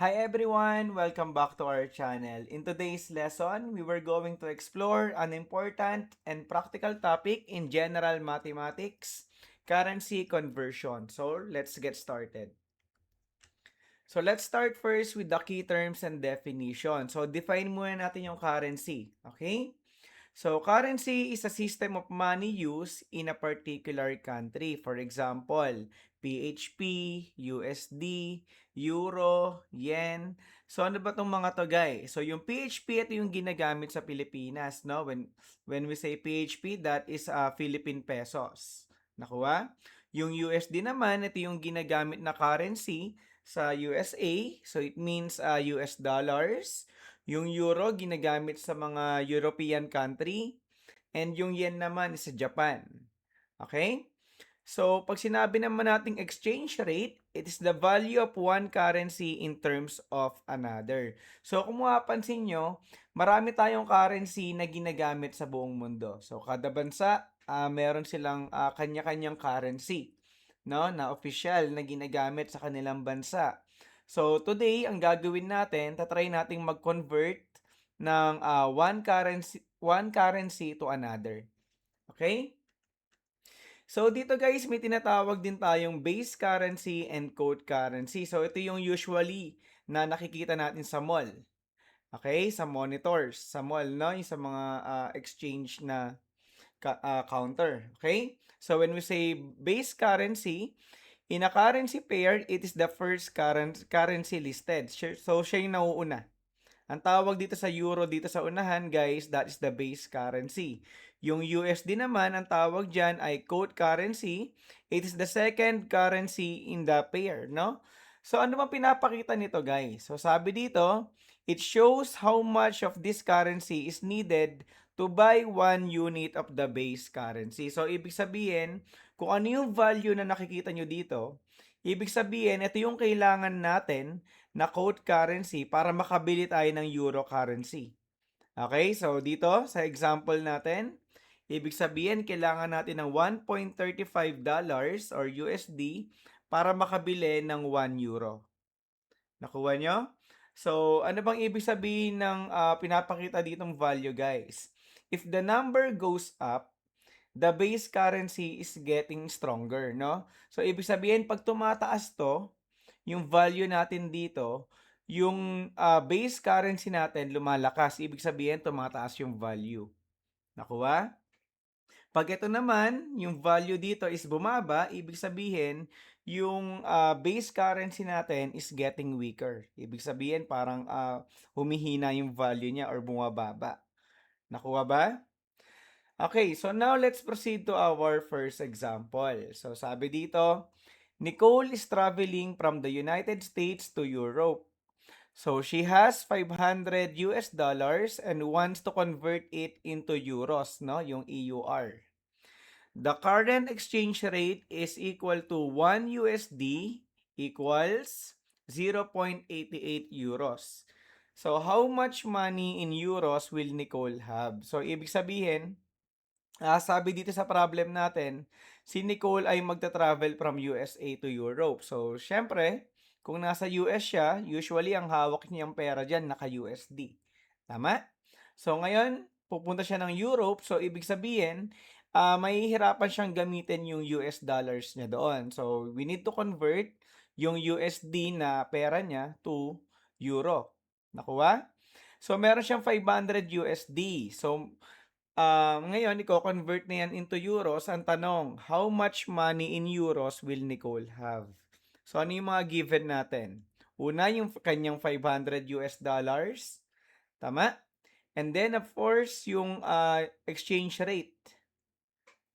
Hi everyone! Welcome back to our channel. In today's lesson, we were going to explore an important and practical topic in general mathematics, currency conversion. So, let's get started. So, let's start first with the key terms and definition. So, define muna natin yung currency. Okay? So, currency is a system of money used in a particular country. For example, PHP, USD, Euro, Yen. So, ano ba tong mga to, guys? So, yung PHP, ito yung ginagamit sa Pilipinas, no? When we say PHP, that is Philippine pesos. Nakuha? Yung USD naman, ito yung ginagamit na currency sa USA. So, it means US dollars. Yung euro ginagamit sa mga European country and yung yen naman is sa Japan. Okay? So, pag sinabi naman nating exchange rate, it is the value of one currency in terms of another. So, kung mapapansin nyo, marami tayong currency na ginagamit sa buong mundo. So, kada bansa, meron silang kanya-kanyang currency, no, na official na ginagamit sa kanilang bansa. So, today, ang gagawin natin, tatry nating mag-convert ng one currency to another. Okay? So, dito guys, may tinatawag din tayong base currency and code currency. So, ito yung usually na nakikita natin sa mall. Okay? Sa monitors, sa mall, no? Yung sa mga exchange na counter. Okay? So, when we say base currency, in a currency pair, it is the first currency listed. So, siya yung nauuna. Ang tawag dito sa euro dito sa unahan, guys, that is the base currency. Yung USD naman, ang tawag dyan ay quote currency. It is the second currency in the pair, no? So, ano bang pinapakita nito, guys? So, sabi dito, it shows how much of this currency is needed to buy one unit of the base currency. So, ibig sabihin, kung ano yung value na nakikita nyo dito, ibig sabihin, ito yung kailangan natin na quote currency para makabili tayo ng euro currency. Okay, so dito sa example natin, ibig sabihin kailangan natin ng $1.35 or USD para makabili ng 1 euro. Nakuha nyo? So, ano bang ibig sabihin ng pinapakita ditong value, guys? If the number goes up, the base currency is getting stronger, no? So, ibig sabihin, pag tumataas to, yung value natin dito, yung base currency natin lumalakas. Ibig sabihin, tumataas yung value. Nakuha? Pag ito naman, yung value dito is bumaba, ibig sabihin, yung base currency natin is getting weaker. Ibig sabihin, parang humihina yung value niya or bumababa. Nakuha ba? Okay, so now let's proceed to our first example. So sabi dito, Nicole is traveling from the United States to Europe. So she has 500 US dollars and wants to convert it into euros, no? Yung EUR. The current exchange rate is equal to 1 USD equals 0.88 euros. So how much money in euros will Nicole have? So ibig sabihin, sabi dito sa problem natin, si Nicole ay magta-travel from USA to Europe. So, syempre, kung nasa US siya, usually ang hawak niyang pera dyan naka-USD. Tama? So, ngayon, pupunta siya ng Europe. So, ibig sabihin, mahihirapan siyang gamitin yung US dollars niya doon. So, we need to convert yung USD na pera niya to Euro. Nakuha? So, meron siyang 500 USD. So, ngayon, i-convert na yan into euros. Ang tanong, how much money in euros will Nicole have? So, ano yung mga given natin? Una, yung kanyang 500 US dollars. Tama? And then, of course, yung exchange rate.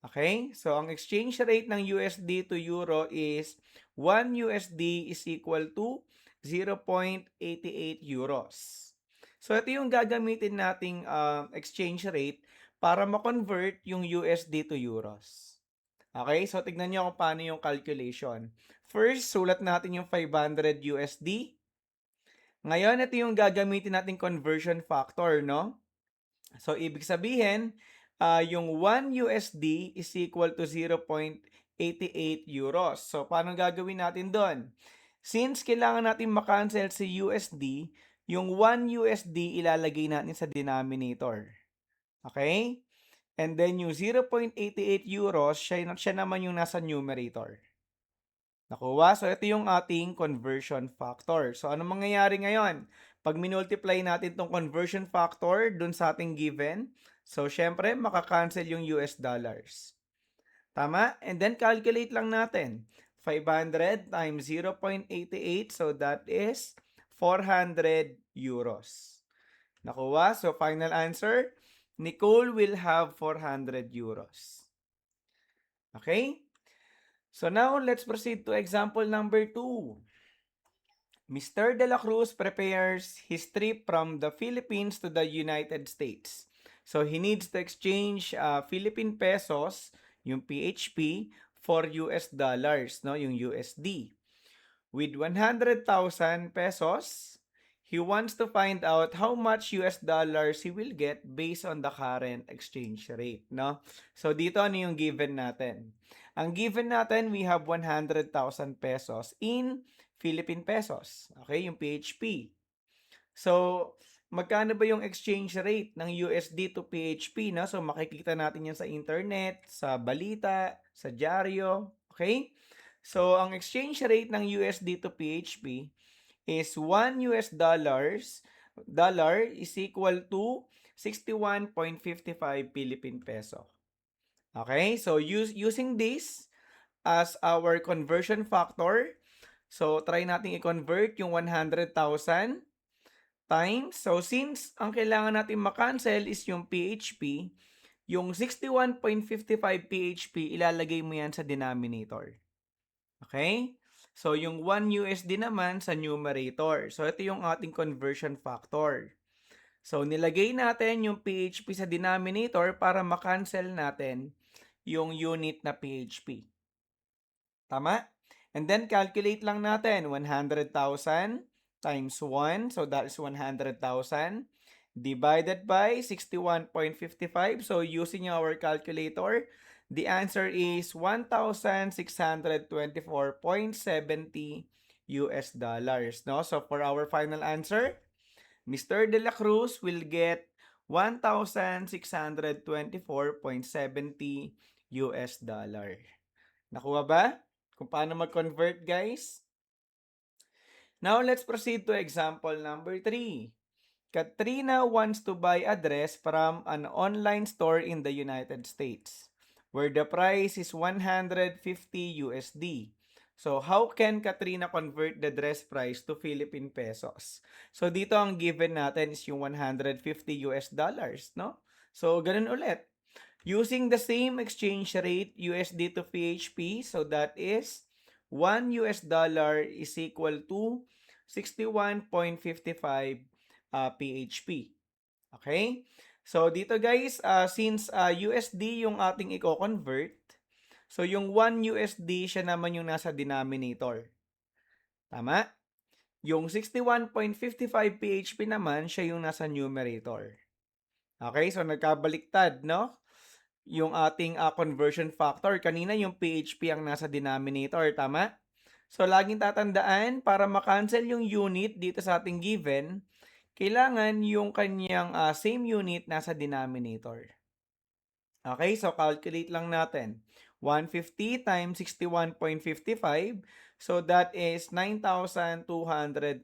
Okay? So, ang exchange rate ng USD to Euro is 1 USD is equal to 0.88 euros. So, ito yung gagamitin nating exchange rate para ma-convert yung USD to euros. Okay? So, tignan nyo kung paano yung calculation. First, sulat natin yung 500 USD. Ngayon, ito yung gagamitin nating conversion factor, no? So, ibig sabihin, yung 1 USD is equal to 0.88 euros. So, paano gagawin natin doon? Since kailangan natin makancel si USD, yung 1 USD ilalagay natin sa denominator. Okay? And then yung 0.88 euros, siya naman yung nasa numerator. Nakuha? So, ito yung ating conversion factor. So, ano mangyayari ngayon? Pag minultiply natin tong conversion factor dun sa ating given, so, syempre, makakancel yung US dollars. Tama? And then, calculate lang natin. 500 times 0.88, so that is 400 euros. Nakuha? So, final answer, Nicole will have 400 euros. Okay? So now, let's proceed to example number 2. Mr. De La Cruz prepares his trip from the Philippines to the United States. So he needs to exchange Philippine pesos, yung PHP, for US dollars, no, yung USD. With 100,000 pesos, he wants to find out how much US dollars he will get based on the current exchange rate, no? So dito ano yung given natin? Ang given natin, we have 100,000 pesos in Philippine pesos. Okay, yung PHP. So, magkano ba yung exchange rate ng USD to PHP, no? So, makikita natin yan sa internet, sa balita, sa dyaryo. Okay? So, ang exchange rate ng USD to PHP is 1 US dollar is equal to 61.55 Philippine peso. Okay? So, using this as our conversion factor, so, try natin i-convert yung 100,000 times. So, since ang kailangan natin makancel is yung PHP, yung 61.55 PHP, ilalagay mo yan sa denominator. Okay? So, yung 1 USD naman sa numerator. So, ito yung ating conversion factor. So, nilagay natin yung PHP sa denominator para makancel natin yung unit na PHP. Tama? And then, calculate lang natin. 100,000 times 1. So, that is 100,000. Divided by 61.55. So, using our calculator, the answer is 1,624.70 US dollars. No? So, for our final answer, Mr. De La Cruz will get 1,624.70 US dollar. Nakuha ba? Kung paano mag-convert, guys? Now, let's proceed to example number 3. Katrina wants to buy a dress from an online store in the United States, where the price is 150 USD. So, how can Katrina convert the dress price to Philippine pesos? So, dito ang given natin is yung 150 US dollars, no? So, ganun ulit. Using the same exchange rate, USD to PHP, so that is 1 US dollar is equal to 61.55 PHP. Okay? So, dito guys, since USD yung ating i-convert, so yung 1 USD siya naman yung nasa denominator. Tama? Yung 61.55 PHP naman, siya yung nasa numerator. Okay? So, nagkabaliktad, no? Yung ating conversion factor. Kanina yung PHP ang nasa denominator, tama? So, laging tatandaan, para makancel yung unit dito sa ating given, kailangan yung kanyang same unit nasa denominator. Okay, so calculate lang natin. 150 times 61.55, so that is 9,232.5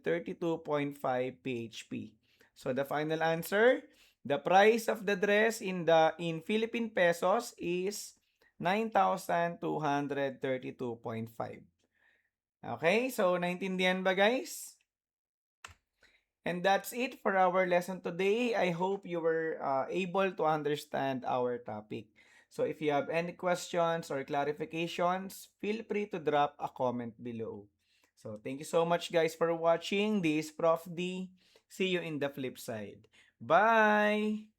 PHP. So, the final answer, the price of the dress in Philippine pesos is 9,232.5. Okay, so naintindihan ba guys? And that's it for our lesson today. I hope you were able to understand our topic. So if you have any questions or clarifications, feel free to drop a comment below. So thank you so much guys for watching. This is Prof. D. See you in the flip side. Bye!